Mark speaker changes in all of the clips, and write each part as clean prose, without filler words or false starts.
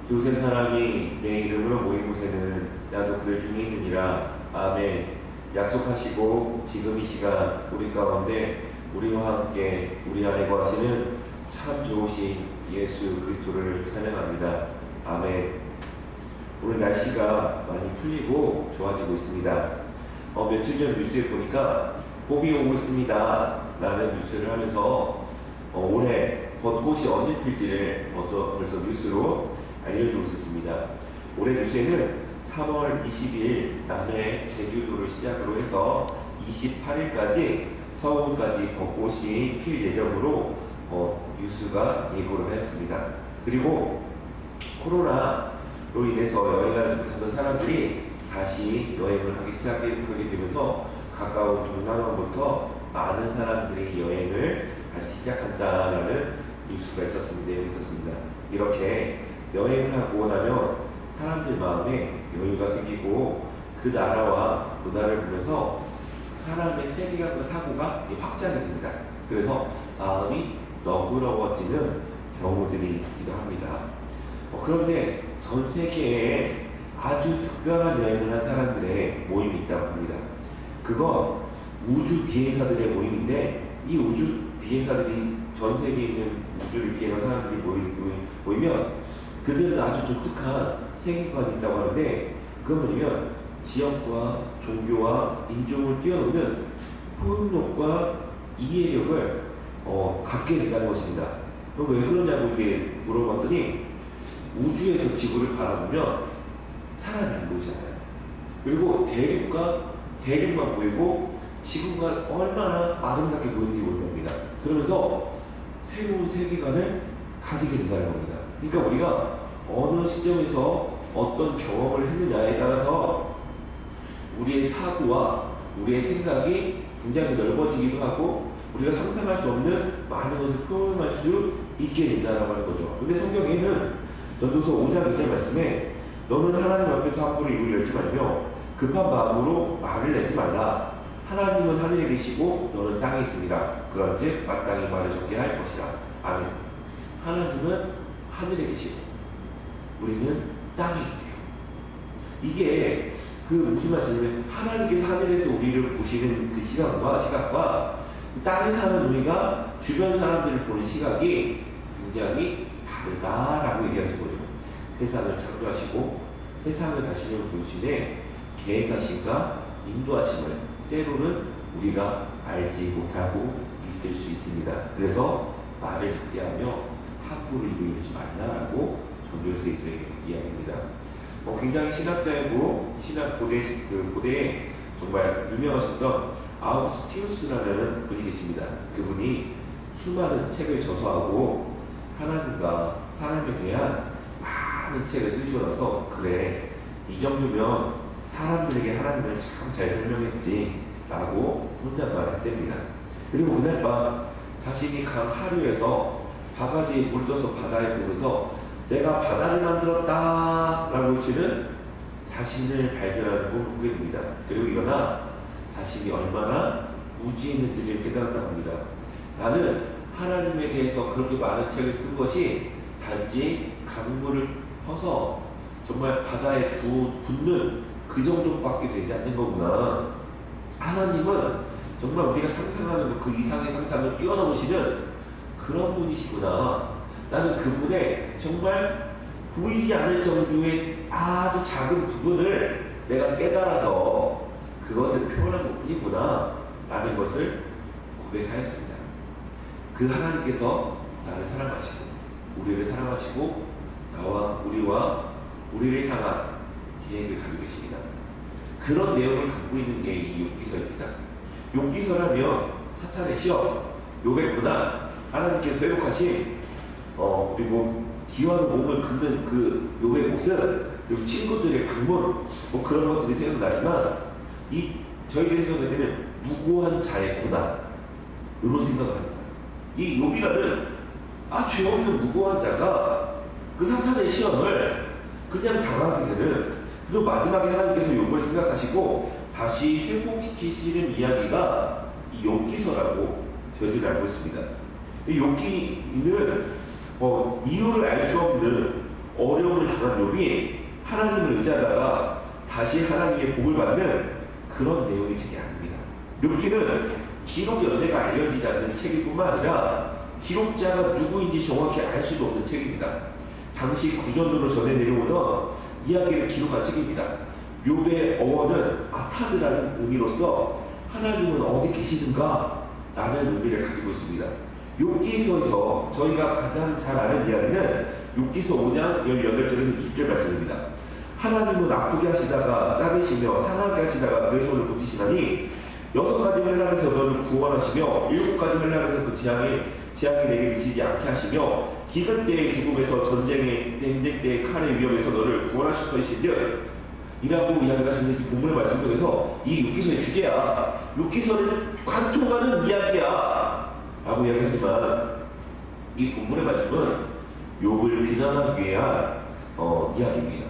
Speaker 1: 두세 사람이 내 이름으로 모인 곳에는 나도 그들 중에 있느니라. 아멘. 약속하시고 지금 이 시간 우리 가운데 우리와 함께 우리 안에 거하시는 참 좋으신 예수 그리스도를 찬양합니다. 아멘. 오늘 날씨가 많이 풀리고 좋아지고 있습니다. 며칠 전 뉴스에 보니까 봄이 오고 있습니다 라는 뉴스를 하면서 올해 벚꽃이 언제 필지를 벌써 뉴스로 알려주고 있었습니다. 올해 뉴스에는 3월 20일 남해 제주도를 시작으로 해서 28일까지 서울까지 벚꽃이 필 예정으로 뉴스가 예고를 하였습니다. 그리고 코로나로 인해서 여행하지 못하던 사람들이 다시 여행을 하기 시작하게 되면서 가까운 동남아부터 많은 사람들이 여행을 다시 시작한다라는 뉴스가 있었습니다. 이렇게 여행을 하고 나면 사람들 마음에 여유가 생기고 그 나라와 문화를 보면서 사람의 세계관과 사고가 확장이 됩니다. 그래서 마음이 너그러워지는 경우들이 있기도 합니다. 그런데 전 세계에 아주 특별한 여행을 한 사람들의 모임이 있다고 합니다. 그건 우주 비행사들의 모임인데 이 우주 비행사들이 전 세계에 있는 우주를 비행한 사람들이 모이면 그들은 아주 독특한 세계관이 있다고 하는데 그건 뭐냐면 지역과 종교와 인종을 뛰어넘는 포용력과 이해력을 갖게 된다는 것입니다. 그럼 왜 그러냐고 이렇게 물어봤더니 우주에서 지구를 바라보면 사람이 안 보이잖아요. 그리고 대륙만 보이고 지구가 얼마나 아름답게 보이는지 모릅니다. 그러면서 새로운 세계관을 가지게 된다는 겁니다. 그러니까 우리가 어느 시점에서 어떤 경험을 했느냐에 따라서 우리의 사고와 우리의 생각이 굉장히 넓어지기도 하고 우리가 상상할 수 없는 많은 것을 표현할 수 있게 된다는 거죠. 근데 성경에는 전도서 5장 2절 말씀에 너는 하나님 앞에서 함부로 입을 열지 말며 급한 마음으로 말을 내지 말라. 하나님은 하늘에 계시고 너는 땅에 있습니다. 그런즉 마땅히 말을 적게 할 것이라. 아멘. 하나님은 하늘에 계시고 우리는 땅에 있대요. 이게 그 무슨 말씀이냐면 하나님께서 하늘에서 우리를 보시는 그 시각과 땅에 사는 우리가 주변 사람들을 보는 시각이 굉장히 다르다라고 얘기하신 거죠. 세상을 창조하시고 세상을 다시는 분신에 계획하신가 인도하심을 때로는 우리가 알지 못하고 있을 수 있습니다. 그래서 말을 잇대하며 함부로 입을 열지 말라라고 전도서에 이야기합니다. 굉장히 신학자이고 고대에 정말 유명하셨던 아우구스티누스라는 분이 계십니다. 그분이 수많은 책을 저서하고 하나님과 사람에 대한 많은 책을 쓰시고 나서 그래 이 정도면 사람들에게 하나님을 참 잘 설명했지 라고 혼잣말 했답니다. 그리고 오늘 밤 자신이 강 하류에서 바가지에 물 떠서 바다에 들어서 내가 바다를 만들었다 라고 외치는 자신을 발견하는 걸 보게 됩니다. 그리고 일어나 자신이 얼마나 무지했는지를 깨달았다고 합니다. 나는 하나님에 대해서 그렇게 많은 책을 쓴 것이 단지 강물을 퍼서 정말 바다에 붓는 그 정도밖에 되지 않는 거구나. 하나님은 정말 우리가 상상하는 그 이상의 상상을 뛰어넘으시는 그런 분이시구나. 나는 그분의 정말 보이지 않을 정도의 아주 작은 부분을 내가 깨달아서 그것을 표현한 것 뿐이구나 라는 것을 고백하였습니다. 그 하나님께서 나를 사랑하시고 우리를 사랑하시고 우리를 향한 계획을 가지고 계십니다. 그런 내용을 갖고 있는 게 이 욥기서입니다. 욥기서라면 사탄의 시험, 욥의 고난, 하나님께서 회복하신 그리고 기와로 몸을 긁는 그 욥의 모습, 친구들의 방문 그런 것들이 생각나지만 저희들이 생각할 때는 무고한 자의 고난으로 생각을 합니다. 이 욥이라는 죄 없는 무고한 자가 그 사탄의 시험을 그냥 당하게 되는, 그리고 마지막에 하나님께서 욥을 생각하시고 다시 회복시키시는 이야기가 이 욥기서라고 저희들이 알고 있습니다. 이 욥기는 이유를 알 수 없는 어려움을 당한 욥이 하나님을 의지하다가 다시 하나님의 복을 받는 그런 내용의 책이 아닙니다. 욥기는 기록 연대가 알려지지 않는 책일 뿐만 아니라 기록자가 누구인지 정확히 알 수도 없는 책입니다. 당시 구전으로 전해 내려오던 이야기를 기록한 책입니다. 욥의 어원은 아타드라는 의미로서 하나님은 어디 계시는가? 라는 의미를 가지고 있습니다. 욥기서에서 저희가 가장 잘 아는 이야기는 욥기서 5장 18절에서 20절 말씀입니다. 하나님은 아프게 하시다가 싸매시며 상하게 하시다가 그의 손을 고치시나니 6가지 환난에서 너를 구원하시며 7가지 환난에서 그 재앙이 내게 미치지 않게 하시며 기근 때의 죽음에서 전쟁 때의 칼의 위험에서 너를 구원하실 것이신즉 이라고 이야기를 하시는 이 본문의 말씀 속에서 이 욥기서의 주제야. 욥기서를 관통하는 이야기야 라고 이야기하지만 이 본문의 말씀은 욥을 비난하기 위한 이야기입니다.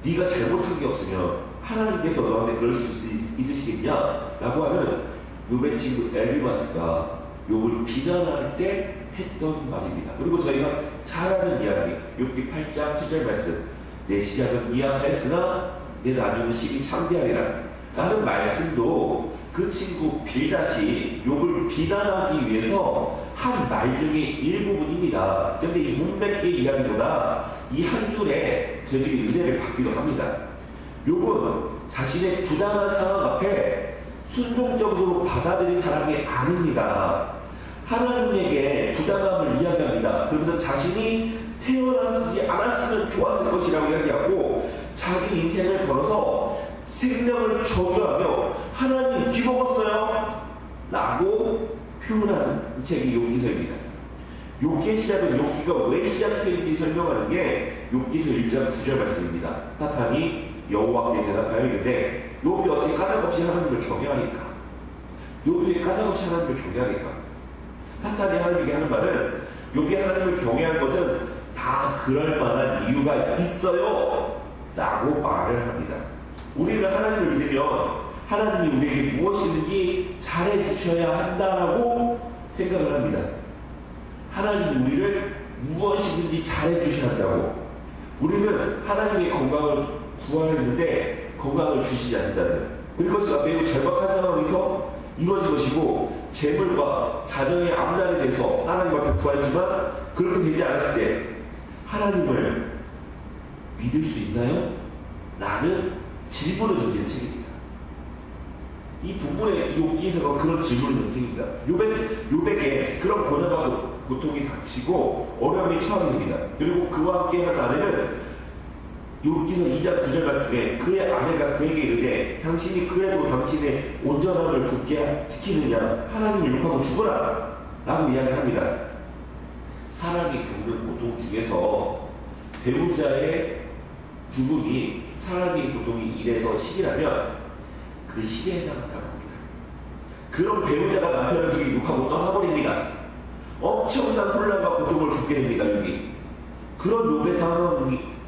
Speaker 1: 네가 잘못한 게 없으면 하나님께서 너한테 그럴 수 있으시겠냐? 라고 하는 욥의 친구 엘리바스가 욥을 비난할 때 했던 말입니다. 그리고 저희가 잘 아는 이야기 욥기 8장 7절 말씀 내 시작은 미약하였으나 내 나중은 심히 창대하리라 라는 말씀도 그 친구 빌닷이 욥을 비난하기 위해서 한 말 중에 일부분입니다. 그런데 이 문맥의 이야기보다 이 한 줄에 저희들이 은혜를 받기도 합니다. 욥은 자신의 부당한 상황 앞에 순종적으로 받아들인 사람이 아닙니다. 하나님에게 부당함을 이야기합니다. 그러면서 자신이 태어나지 않았으면 좋았을 것이라고 이야기하고 자기 인생을 걸어서 생명을 저주하며 하나님 뒤먹었어요 라고 표현한 책이 욥기서입니다. 욥기의 시작은 욥기가 왜 시작했는지 설명하는 게 욥기서 1장 9절 말씀입니다. 사탄이 여호와께 대답하여 이르되 욥이 어찌 까닭없이 하나님을 경외하니까? 욥이 왜 까닭없이 하나님을 경외하니까? 사탄이 하나님에게 하는 말은 욥이 하나님을 경외한 것은 다 그럴 만한 이유가 있어요 라고 말을 합니다. 우리는 하나님을 믿으면 하나님이 우리에게 무엇이든지 잘해주셔야 한다라고 생각을 합니다. 하나님이 우리를 무엇이든지 잘해주셔야 한다고. 우리는 하나님의 건강을 구하였는데 건강을 주시지 않는다는, 그것이 매우 절박한 상황에서 이루어진 것이고 재물과 자녀의 암날에 대해서 하나님 앞에 구하지만 그렇게 되지 않았을 때 하나님을 믿을 수 있나요? 라는 질문을 던진 책입니다. 이 부분에 욥기서가 그런 질문을 던진 책입니다. 욥에게 그런 고난과 고통이 닥치고 어려움이 처합니다. 그리고 그와 함께한 아내는 욥기서 2장 9절 말씀에 그의 아내가 그에게 이르되 당신이 그래도 당신의 온전함을 굳게 지키느냐 하나님을 욕하고 죽어라 라고 이야기합니다. 사람이 겪는 고통 중에서 배우자의 죽음이 사람의 고통이 1에서 10이라면 그 10에 해당한다고 합니다. 그런 배우자가 남편을 죽이 욕하고 떠나버립니다. 엄청난 혼란과 고통을 겪게 됩니다. 여기 그런 욥의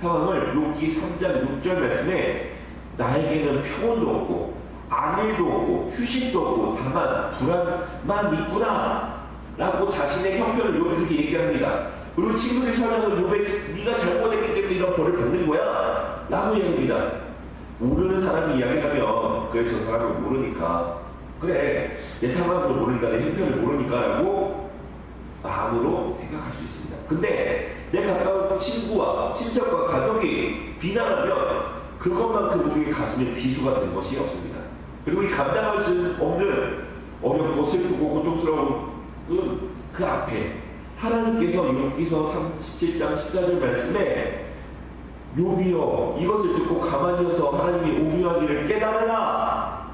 Speaker 1: 상황을 욥기 3장 6절 말씀에 나에게는 평온도 없고 안일도 없고 휴식도 없고 다만 불안만 있구나 라고 자신의 형편을 욥이 그렇게 얘기합니다. 그리고 친구들이 찾아서 욥에 네가 잘못했기 때문에 이런 벌을 받는 거야 라고 얘기합니다. 모르는 사람이 이야기하면 그래 저 사람을 모르니까 그래 내 상황을 모르니까 내 형편을 모르니까 라고 마음으로 생각할 수 있습니다. 근데 내 가까운 친구와 친척과 가족이 비난하면 그것만큼 우리의 가슴에 비수가 되는 것이 없습니다. 그리고 이 감당할 수 없는 어렵고 슬프고 고통스러운 그 앞에 하나님께서 욥기서 37장 14절 말씀에 욥이여 이것을 듣고 가만히 서서 하나님이 오묘한 일을 깨달으라.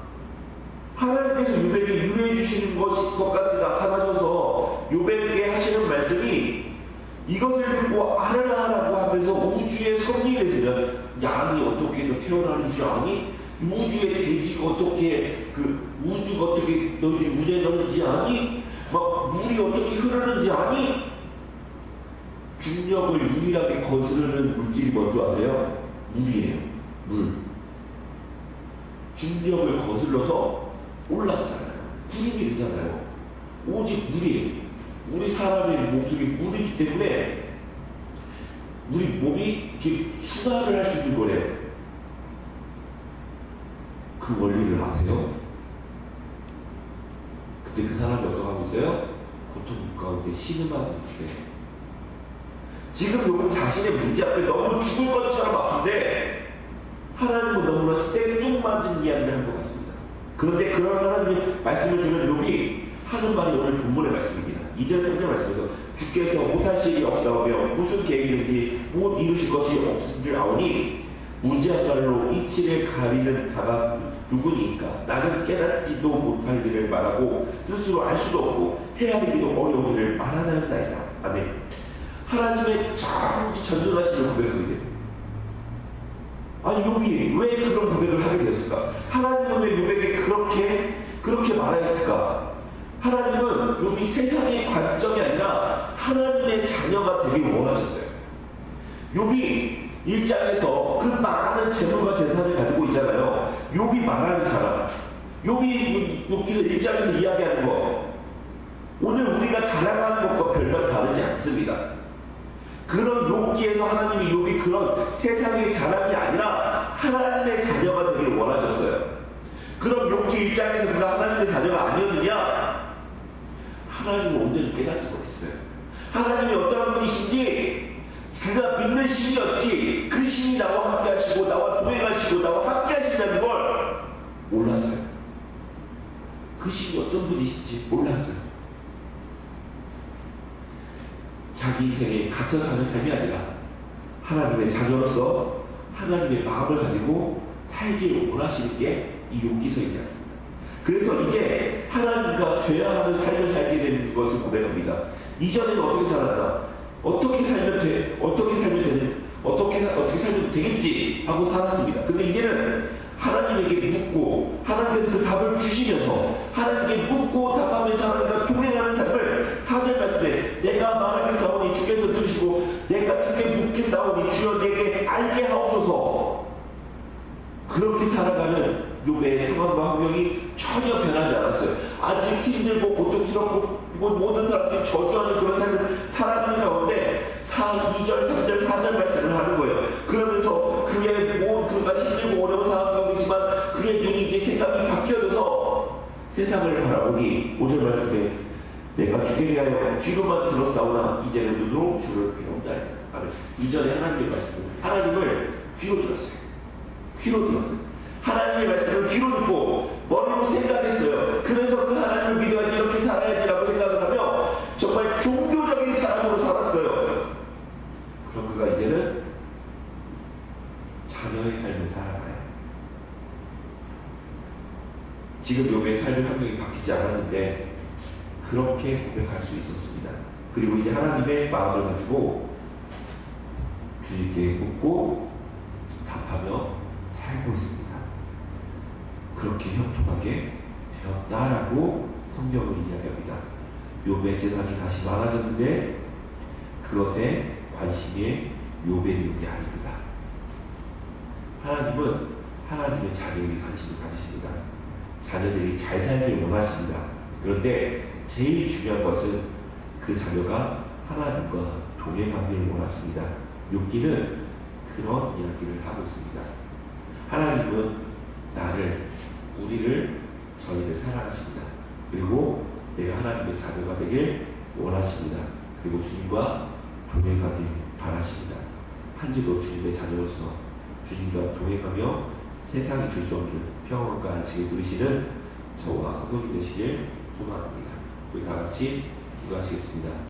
Speaker 1: 하나님께서 욥에게 유래해 주시는 것 같이 나타나셔서 욥에게 하시는 말씀이 이것을 듣고 알아라라고 하면서 우주의 섭리에 대해서 양이 어떻게 태어나는지 아니? 우주의 돼지가 어떻게 우주가 어떻게 너희들이 문에 넣는지 아니? 막 물이 어떻게 흐르는지 아니? 중력을 유일하게 거스르는 물질이 뭔지 아세요? 물이에요. 물. 중력을 거슬러서 올라가잖아요. 구름이 되잖아요. 오직 물이에요. 우리 사람의 몸속에 물이 있기 때문에 우리 몸이 이렇게 순환을 할 수 있는 거래요. 그 원리를 아세요? 그때 그 사람이 어떻게 하고 있어요? 고통 가운데 신음하고 있대. 지금 여러분 자신의 문제 앞에 너무 죽을 것처럼 아픈데 하나님은 너무나 생뚱맞은 이야기를 한 것 같습니다. 그런데 그런 하나님의 말씀을 주는 욥이 하는 말이 오늘 본문의 말씀입니다. 2절 3절 말씀에서 주께서 못하실 일이 없사오며 무슨 계획이든지 못 이루실 것이 없은 줄 아오니 무지한 말로 이치를 가리는 자가 누구니까 나는 깨닫지도 못할 일을 말하고 스스로 알 수도 없고 헤아리기도 어려운 일을 말하나이다. 아멘. 하나님의 전지 전전하시는 고백을 하게 됩니다. 아니 욥이 왜 그런 고백을 하게 되었을까? 하나님은 왜 욥에게 그렇게 말하였을까? 하나님은 욥이 세상의 관점이 아니라 하나님의 자녀가 되길 원하셨어요. 욥이 1장에서 그 많은 재물과 재산을 가지고 있잖아요. 욥이 말하는 사람, 욥기서 1장에서 이야기하는 거, 오늘 우리가 자랑하는 것과 별반 다르지 않습니다. 그런 욥기에서 하나님이 욥이 그런 세상의 자랑이 아니라 하나님의 자녀가 되길 원하셨어요. 그럼 욥기 1장에서 그가 하나님의 자녀가 아니었느냐? 하나님을 온전히 깨닫지 못했어요. 하나님이 어떤 분이신지 그가 믿는 신이었지 그 신이 나와 함께 하시고 나와 동행하시고 나와 함께 하신다는 걸 몰랐어요. 그 신이 어떤 분이신지 몰랐어요. 자기 인생에 갇혀 사는 삶이 아니라 하나님의 자녀로서 하나님의 마음을 가지고 살기를 원하시는 게 이 욥기서입니다. 그래서 이제 하나님과 돼야 하는 삶을 살게 되는 것을 고백합니다. 이전에는 어떻게 살았나? 어떻게 살면 돼? 어떻게 살면 되겠지? 하고 살았습니다. 근데 이제는 하나님에게 묻고 하나님께서 그 답을 주시면서 하나님께 묻고 답하면서 하나님과 동행하는 삶을 4절 말씀에 내가 말하겠사오니 주께서 들으시고 내가 주께 묻겠사오니 주여 내게 알게 하옵소서. 그렇게 살아가는 욥의 상황과 환경이 전혀 변하지 않았어요. 아직 힘들고 고통스럽고 모든 사람들이 저주하는 그런 삶을 살아가는 가운데 2절, 3절, 4절 말씀을 하는 거예요. 그러면서 그가 힘들고 어려운 상황 가운데지만 그의 눈이 이제 생각이 바뀌어져서 세상을 바라보니 5절 말씀에 내가 주게 대하여 귀로만 들었사오나 이제는 눈으로 주를 배운다. 이전에 하나님의 말씀을 하나님을 귀로 들었어요. 귀로 들었어요. 하나님의 말씀을 귀로 듣고 머리로 생각했어요. 그래서 그 하나님을 믿어야지 이렇게 살아야지라고 생각을 하며 정말 종교적인 사람으로 살았어요. 그럼 그가 이제는 자녀의 삶을 살아가요. 지금 욥의 삶의 환경이 바뀌지 않았는데 그렇게 고백할 수 있었습니다. 그리고 이제 하나님의 마음을 가지고 주님께 묻고 답하며 살고 있습니다. 그렇게 형통하게 되었다라고 성경은 이야기합니다. 욥의 재산이 다시 많아졌는데 그것에 관심이 욥의 일이 아닙니다. 하나님은 하나님의 자녀에게 관심을 가지십니다. 자녀들이 잘 살기를 원하십니다. 그런데 제일 중요한 것은 그 자녀가 하나님과 동행하기를 원하십니다. 욥기는 그런 이야기를 하고 있습니다. 하나님은 저희를 사랑하십니다. 그리고 내가 하나님의 자녀가 되길 원하십니다. 그리고 주님과 동행하길 바라십니다. 한 주도 주님의 자녀로서 주님과 동행하며 세상이 줄 수 없는 평안과 안식을 누리시는 저와 성도님 되시길 소망합니다. 우리 다 같이 기도하시겠습니다.